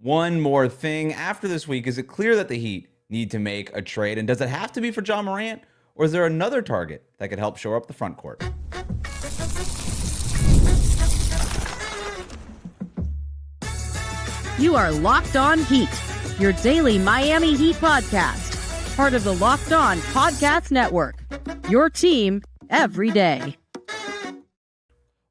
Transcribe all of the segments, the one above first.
One more thing. After this week, is it clear that the Heat need to make a trade? And does it have to be for Ja Morant? Or is there another target that could help shore up the front court? You are Locked On Heat, your daily Miami Heat podcast. Part of the Locked On Podcast Network. Your team every day.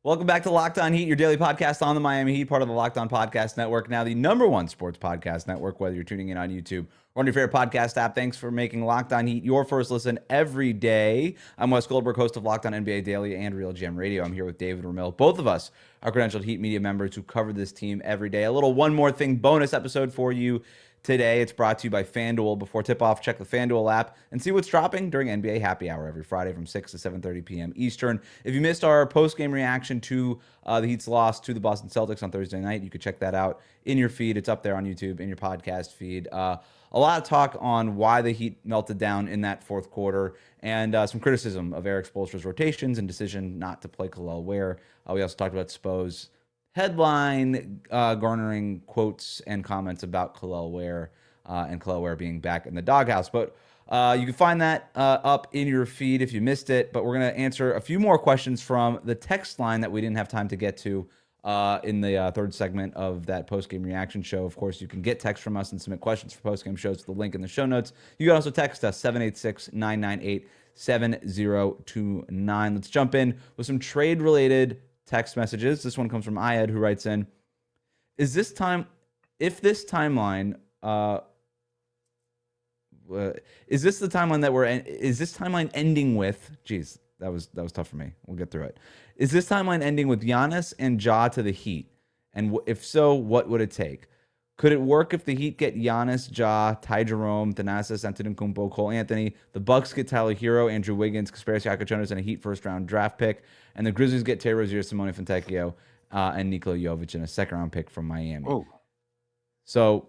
Welcome back to Locked On Heat, your daily podcast on the Miami Heat, part of the Locked On Podcast Network, now the #1 sports podcast network, whether you're tuning in on YouTube or on your favorite podcast app. Thanks for making Locked On Heat your first listen every day. I'm Wes Goldberg, host of Locked On NBA Daily and Real GM Radio. I'm here with David Ramil. Both of us are credentialed Heat media members who cover this team every day. A little one more thing bonus episode for you today. It's brought to you by FanDuel. Before tip-off, check the FanDuel app and see what's dropping during NBA Happy Hour every Friday from 6 to 7:30 p.m. Eastern. If you missed our post-game reaction to the Heat's loss to the Boston Celtics on Thursday night, you could check that out in your feed. It's up there on YouTube, in your podcast feed. A lot of talk on why the Heat melted down in that fourth quarter and some criticism of Eric Spoelstra's rotations and decision not to play Kel'el Ware. We also talked about Spo's headline garnering quotes and comments about Kel'el Ware and Kel'el Ware being back in the doghouse. But you can find that up in your feed if you missed it. But we're going to answer a few more questions from the text line that we didn't have time to get to in the third segment of that postgame reaction show. Of course, you can get text from us and submit questions for postgame shows. The link in the show notes. You can also text us 786-998-7029. Let's jump in with some trade-related text messages. This one comes from Ayed, who writes in, is this timeline ending with, geez, that was tough for me. We'll get through it. Is this timeline ending with Giannis and Ja to the Heat? And if so, what would it take? Could it work if the Heat get Giannis, Ja, Ty Jerome, Giannis Antetokounmpo, Cole Anthony, the Bucks get Tyler Hero, Andrew Wiggins, Kaspersky Akachonas, and a Heat first-round draft pick, and the Grizzlies get Terry Rozier, Simone Fontecchio, and Nikola Jovic in a second-round pick from Miami? Oh. So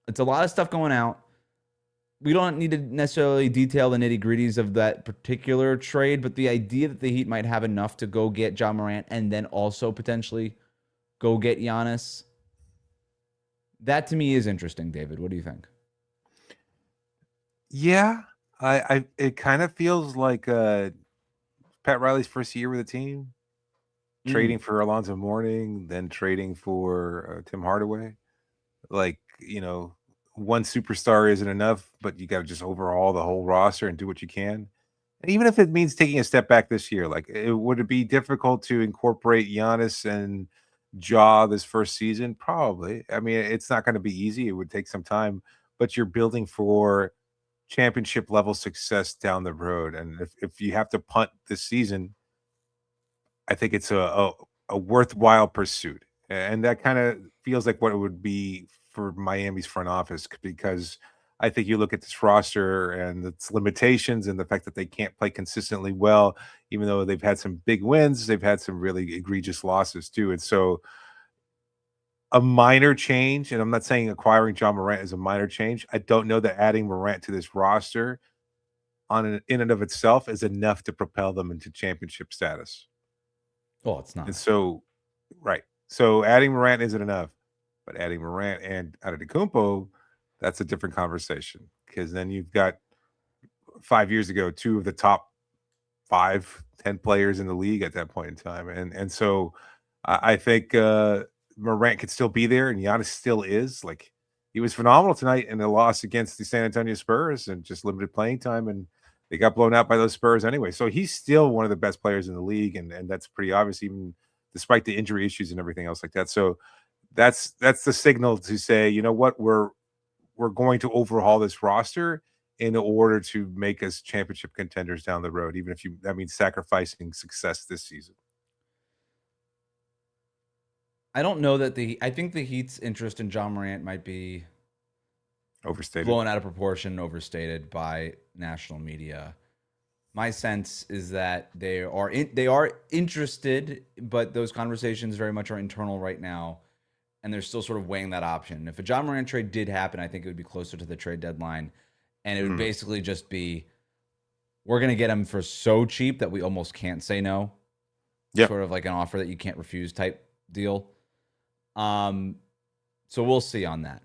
it's a lot of stuff going out. We don't need to necessarily detail the nitty-gritties of that particular trade, but the idea that the Heat might have enough to go get Ja Morant and then also potentially go get Giannis, that to me is interesting. David, what do you think? Yeah, it kind of feels like Pat Riley's first year with the team, trading for Alonzo Mourning, then trading for Tim Hardaway. Like, one superstar isn't enough, but you got to just overhaul the whole roster and do what you can. And even if it means taking a step back this year, like, would it be difficult to incorporate Giannis and Ja this first season? Probably. I mean, it's not going to be easy. It would take some time, but you're building for championship level success down the road. And if you have to punt this season, I think it's a worthwhile pursuit. And that kind of feels like what it would be for Miami's front office, because I think you look at this roster and its limitations and the fact that they can't play consistently well, even though they've had some big wins, they've had some really egregious losses too. And so a minor change, and I'm not saying acquiring Ja Morant is a minor change. I don't know that adding Morant to this roster in and of itself is enough to propel them into championship status. Oh, it's not. And so, right. So adding Morant isn't enough. But adding Morant and Antetokounmpo, that's a different conversation, because then you've got 5 years ago, two of the top 5-10 players in the league at that point in time. And so I think Morant could still be there, and Giannis still is. Like, he was phenomenal tonight in the loss against the San Antonio Spurs and just limited playing time, and they got blown out by those Spurs anyway. So he's still one of the best players in the league, and that's pretty obvious, even despite the injury issues and everything else like that. So that's the signal to say, you know what, we're going to overhaul this roster in order to make us championship contenders down the road, even if that means sacrificing success this season. I don't know that I think the Heat's interest in Ja Morant might be overstated, blown out of proportion, overstated by national media. My sense is that they are interested, but those conversations very much are internal right now. And they're still sort of weighing that option. If a Ja Morant trade did happen, I think it would be closer to the trade deadline. And it would basically just be, we're going to get him for so cheap that we almost can't say no. Yep. Sort of like an offer that you can't refuse type deal. So So we'll see on that.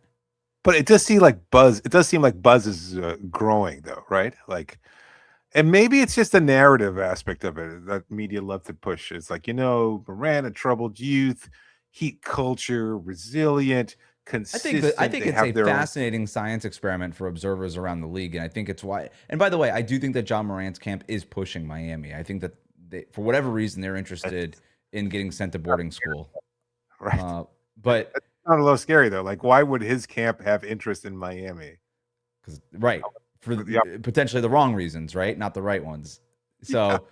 But it does seem like Buzz. It does seem like Buzz is growing, though, right? Like, and maybe it's just the narrative aspect of it that media love to push. It's like, Morant, a troubled youth, Heat culture, resilient, I consistent. think They it's a have their own. fascinating science experiment for observers around the league, and I think it's why. And by the way, I do think that John Morant's camp is pushing Miami. I think that for whatever reason, they're interested in getting sent to boarding school. Right. But That's not a little scary though. Like, why would his camp have interest in Miami? right, for potentially the wrong reasons, right? Not the right ones. So,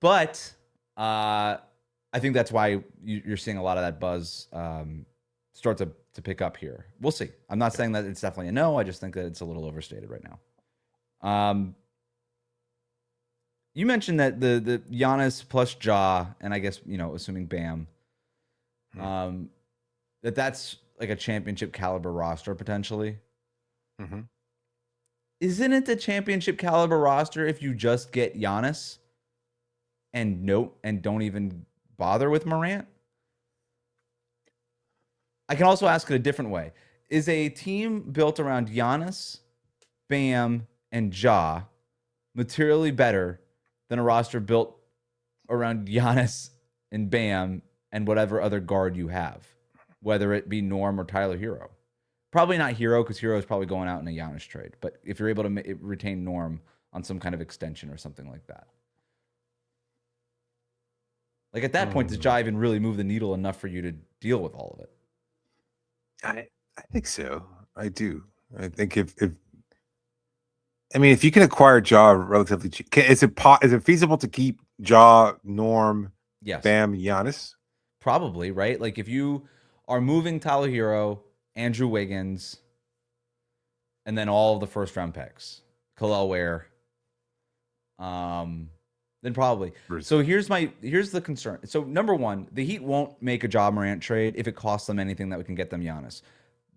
but I think that's why you're seeing a lot of that buzz start to pick up here. We'll see. I'm not saying that it's definitely a no. I just think that it's a little overstated right now. You mentioned that the Giannis plus Ja, and I guess, assuming Bam, that's like a championship caliber roster potentially. Mm-hmm. Isn't it the championship caliber roster if you just get Giannis and don't even bother with Morant? I can also ask it a different way. Is a team built around Giannis, Bam, and Ja materially better than a roster built around Giannis and Bam and whatever other guard you have, whether it be Norm or Tyler Hero? Probably not Hero, because Hero is probably going out in a Giannis trade. But if you're able to retain Norm on some kind of extension or something like that. Like at that point, does Ja even really move the needle enough for you to deal with all of it? I think so. I do. I think if you can acquire Ja relatively cheap, is it feasible to keep Ja, Norm, Yes. Bam, Giannis? Probably, right? Like if you are moving Tyler Hero, Andrew Wiggins, and then all of the first round picks, Kel'el Ware, then probably. So here's the concern. So number one, the Heat won't make a Ja Morant trade if it costs them anything that we can get them Giannis.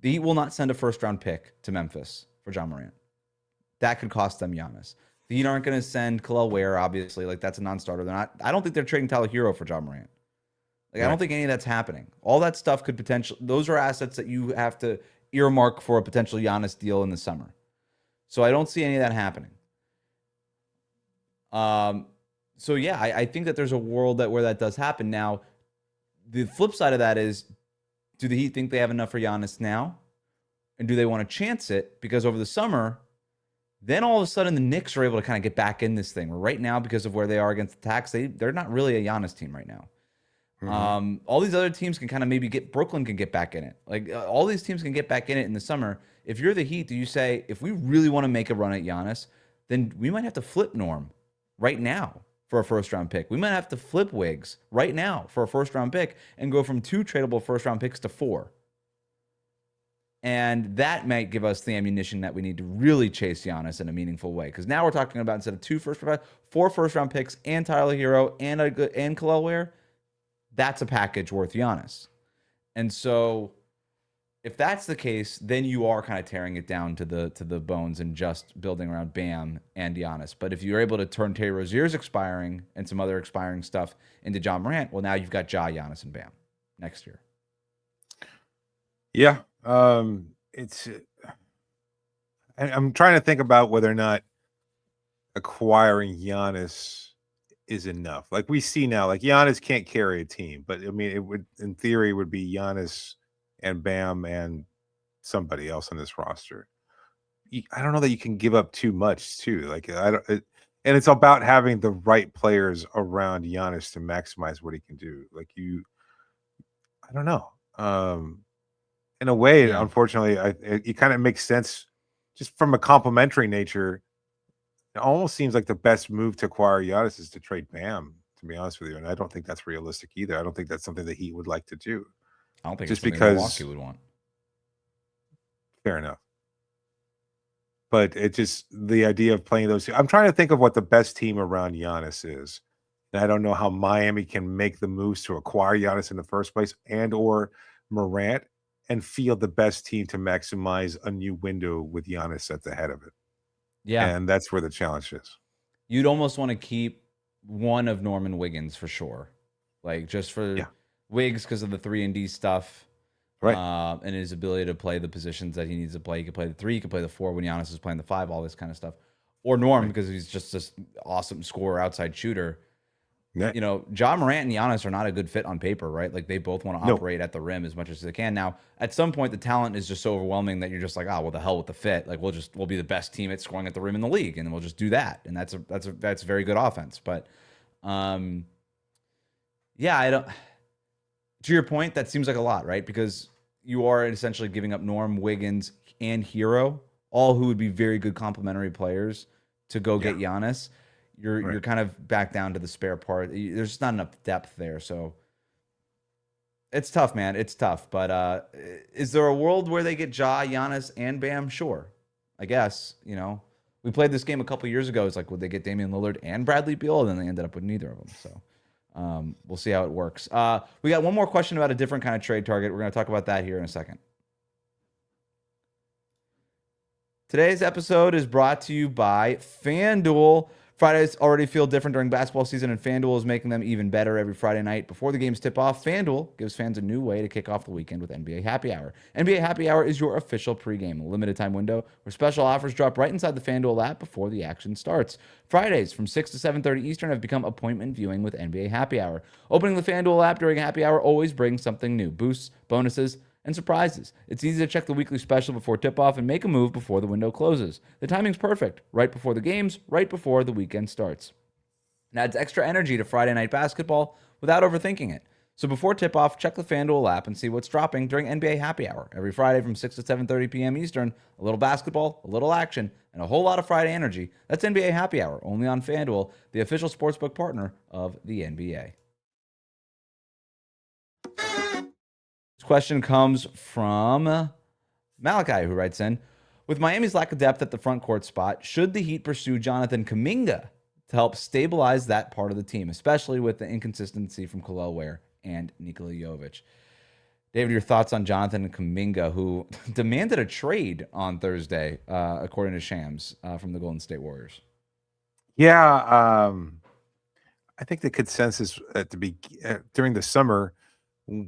The Heat will not send a first round pick to Memphis for Ja Morant. That could cost them Giannis. The Heat aren't going to send Kel'el Ware, obviously. Like that's a non-starter. They're not. I don't think they're trading Tyler Hero for Ja Morant. Like, right. I don't think any of that's happening. All that stuff could potentially, those are assets that you have to earmark for a potential Giannis deal in the summer. So I don't see any of that happening. So yeah, I think that there's a world where that does happen. Now, the flip side of that is, do the Heat think they have enough for Giannis now? And do they want to chance it? Because over the summer, then all of a sudden the Knicks are able to kind of get back in this thing. Where right now, because of where they are against the Tax, they're not really a Giannis team right now. Mm-hmm. All these other teams can kind of maybe Brooklyn can get back in it. Like all these teams can get back in it in the summer. If you're the Heat, do you say, if we really want to make a run at Giannis, then we might have to flip Norm right now for a first round pick. We might have to flip Wiggs right now for a first round pick and go from 2 tradable first round picks to 4. And that might give us the ammunition that we need to really chase Giannis in a meaningful way. Because now we're talking about, instead of 4 first round picks and Tyler Hero and Kel'el Ware, that's a package worth Giannis. And so if that's the case, then you are kind of tearing it down to the bones and just building around Bam and Giannis. But if you're able to turn Terry Rozier's expiring and some other expiring stuff into Ja Morant, well, now you've got Ja, Giannis, and Bam next year. Yeah. I'm trying to think about whether or not acquiring Giannis is enough. Like we see now, like Giannis can't carry a team, but I mean, it would, in theory, would be Giannis and Bam and somebody else on this roster. I don't know that you can give up too much too. Like and it's about having the right players around Giannis to maximize what he can do. Like I don't know. In a way, yeah. Unfortunately, it kind of makes sense just from a complementary nature. It almost seems like the best move to acquire Giannis is to trade Bam, to be honest with you. And I don't think that's realistic either. I don't think that's something that he would like to do. I don't think just it's something Milwaukee would want. Fair enough. But it just, the idea of playing those, I'm trying to think of what the best team around Giannis is. And I don't know how Miami can make the moves to acquire Giannis in the first place and or Morant and field the best team to maximize a new window with Giannis at the head of it. Yeah. And that's where the challenge is. You'd almost want to keep one of Norman Wiggins for sure. Like just for Wiggs because of the 3-and-D stuff. Right. And his ability to play the positions that he needs to play. He could play the 3, he could play the 4 when Giannis is playing the 5, all this kind of stuff. Or Norm, because he's just this awesome scorer, outside shooter. Yeah. You know, Ja Morant and Giannis are not a good fit on paper, right? Like, they both want to operate at the rim as much as they can. Now, at some point, the talent is just so overwhelming that you're just like, well, the hell with the fit. Like, we'll be the best team at scoring at the rim in the league, and we'll just do that. And that's very good offense. But, yeah, I don't. To your point, that seems like a lot, right? Because you are essentially giving up Norm, Wiggins, and Hero, all who would be very good complementary players, to go get Giannis. You're kind of back down to the spare part. There's just not enough depth there, so it's tough, man. It's tough. But is there a world where they get Ja, Giannis, and Bam? Sure, I guess. You know, we played this game a couple years ago. It's like, would they get Damian Lillard and Bradley Beal? And then they ended up with neither of them. So we'll see how it works. We got one more question about a different kind of trade target. We're going to talk about that here in a second. Today's episode is brought to you by FanDuel. Fridays already feel different during basketball season, and FanDuel is making them even better every Friday night. Before the games tip off, FanDuel gives fans a new way to kick off the weekend with NBA Happy Hour. NBA Happy Hour is your official pregame, limited time window where special offers drop right inside the FanDuel app before the action starts. Fridays from 6 to 7:30 Eastern have become appointment viewing with NBA Happy Hour. Opening the FanDuel app during Happy Hour always brings something new: boosts, bonuses, and surprises. It's easy to check the weekly special before tip-off and make a move before the window closes. The timing's perfect, right before the games, right before the weekend starts. It adds extra energy to Friday night basketball without overthinking it. So before tip-off, check the FanDuel app and see what's dropping during NBA Happy Hour. Every Friday from 6 to 7:30 p.m. Eastern, a little basketball, a little action, and a whole lot of Friday energy. That's NBA Happy Hour, only on FanDuel, the official sportsbook partner of the NBA. This question comes from Malachi, who writes in, with Miami's lack of depth at the front court spot, should the Heat pursue Jonathan Kaminga to help stabilize that part of the team, especially with the inconsistency from Kel'el Ware and Nikola Jovic? David, your thoughts on Jonathan Kaminga, who demanded a trade on Thursday, according to Shams, from the Golden State Warriors? Yeah, I think the consensus during the summer,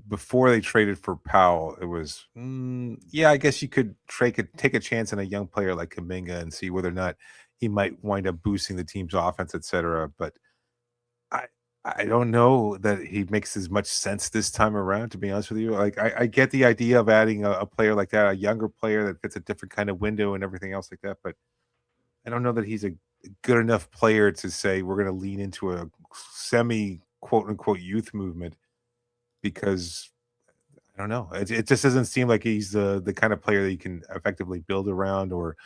before they traded for Powell, it was, I guess you could take a chance on a young player like Kaminga and see whether or not he might wind up boosting the team's offense, etc. But I don't know that he makes as much sense this time around, to be honest with you. Like, I get the idea of adding a player like that, a younger player that fits a different kind of window and everything else like that, but I don't know that he's a good enough player to say we're going to lean into a semi quote unquote youth movement, because I don't know. It just doesn't seem like he's the kind of player that you can effectively build around, or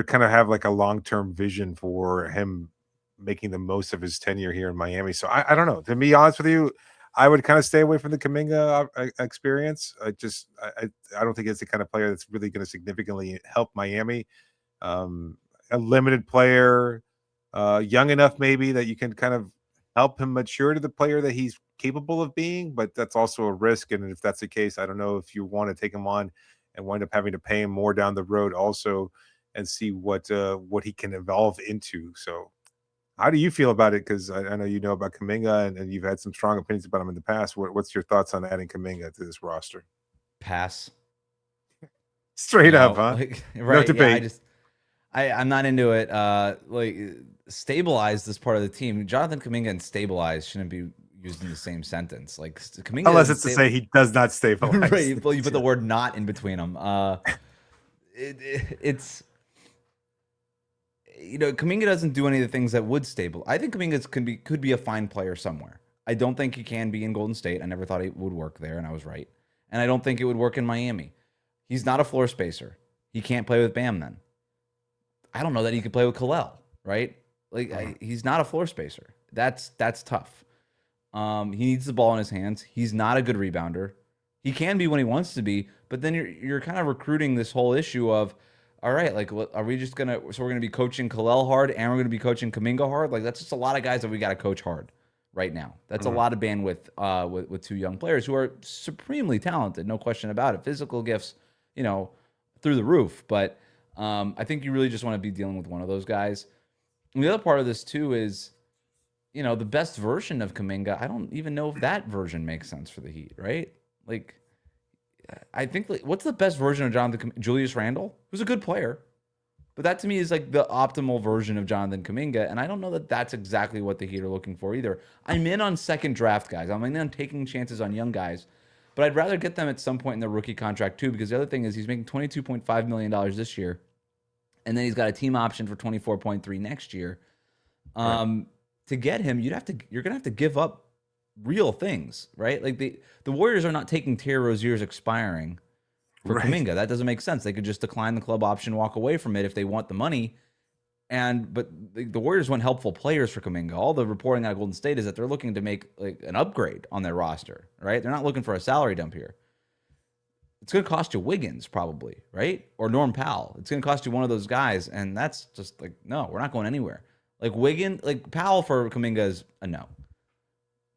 kind of have like a long-term vision for him making the most of his tenure here in Miami. So I don't know. To be honest with you, I would kind of stay away from the Kaminga experience. I don't think it's the kind of player that's really going to significantly help Miami. A limited player, young enough maybe that you can kind of help him mature to the player that he's capable of being, but that's also a risk. And if that's the case, I don't know if you want to take him on and wind up having to pay him more down the road also, and see what he can evolve into. So how do you feel about it? Because I know you know about Kaminga, and you've had some strong opinions about him in the past. What's your thoughts on adding Kaminga to this roster? Pass. Straight up, huh? Like, right, no debate. I'm not into it. Like, stabilize this part of the team. Jonathan Kaminga and stabilize shouldn't be used in the same sentence. Like, Kaminga, unless it's to say he does not stabilize. Right, you put the word "not" in between them. It's, Kaminga doesn't do any of the things that would stabilize. I think Kaminga could be a fine player somewhere. I don't think he can be in Golden State. I never thought it would work there, and I was right. And I don't think it would work in Miami. He's not a floor spacer. He can't play with Bam then. I don't know that he could play with Kel'el, right? Like, he's not a floor spacer. That's tough. He needs the ball in his hands. He's not a good rebounder. He can be when he wants to be, but then you're kind of recruiting this whole issue of, all right, like, are we just we're gonna be coaching Kel'el hard and we're gonna be coaching Kaminga hard? Like, that's just a lot of guys that we got to coach hard right now. That's a lot of bandwidth with two young players who are supremely talented, no question about it. Physical gifts, through the roof. But I think you really just want to be dealing with one of those guys. And the other part of this too is, the best version of Kaminga, I don't even know if that version makes sense for the Heat, right? Like, I think, like, what's the best version of Julius Randle? Who's a good player. But that to me is like the optimal version of Jonathan Kaminga. And I don't know that that's exactly what the Heat are looking for either. I'm in on second draft guys. I'm in on taking chances on young guys. But I'd rather get them at some point in their rookie contract too, because the other thing is he's making $22.5 million this year. And then he's got a team option for 24.3 next year. Right. To get him, you're gonna have to give up real things, right? Like the Warriors are not taking Terry Rozier's expiring for Right. Kaminga. That doesn't make sense. They could just decline the club option, walk away from it if they want the money. But the Warriors want helpful players for Kaminga. All the reporting out of Golden State is that they're looking to make like an upgrade on their roster, right? They're not looking for a salary dump here. It's going to cost you Wiggins probably, right? Or Norm Powell. It's going to cost you one of those guys, and that's just like, no, we're not going anywhere. Like Powell for Kaminga is a no.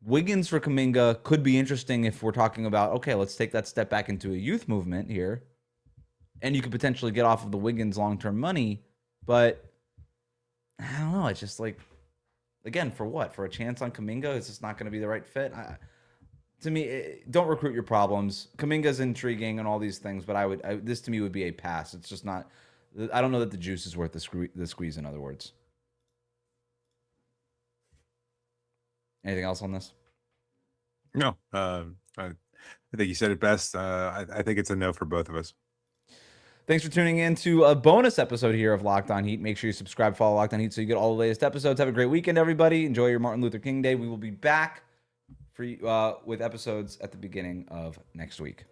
Wiggins for Kaminga could be interesting if we're talking about, okay, let's take that step back into a youth movement here. And you could potentially get off of the Wiggins long-term money. But I don't know. It's just like, again, for what? For a chance on Kaminga? It's just not going to be the right fit. To me, don't recruit your problems. Kaminga's intriguing and all these things, but this to me would be a pass. It's just not. I don't know that the juice is worth the squeeze. In other words. Anything else on this? No, I think you said it best. I think it's a no for both of us. Thanks for tuning in to a bonus episode here of Locked On Heat. Make sure you subscribe, follow Locked On Heat so you get all the latest episodes. Have a great weekend, everybody. Enjoy your Martin Luther King Day. We will be back for with episodes at the beginning of next week.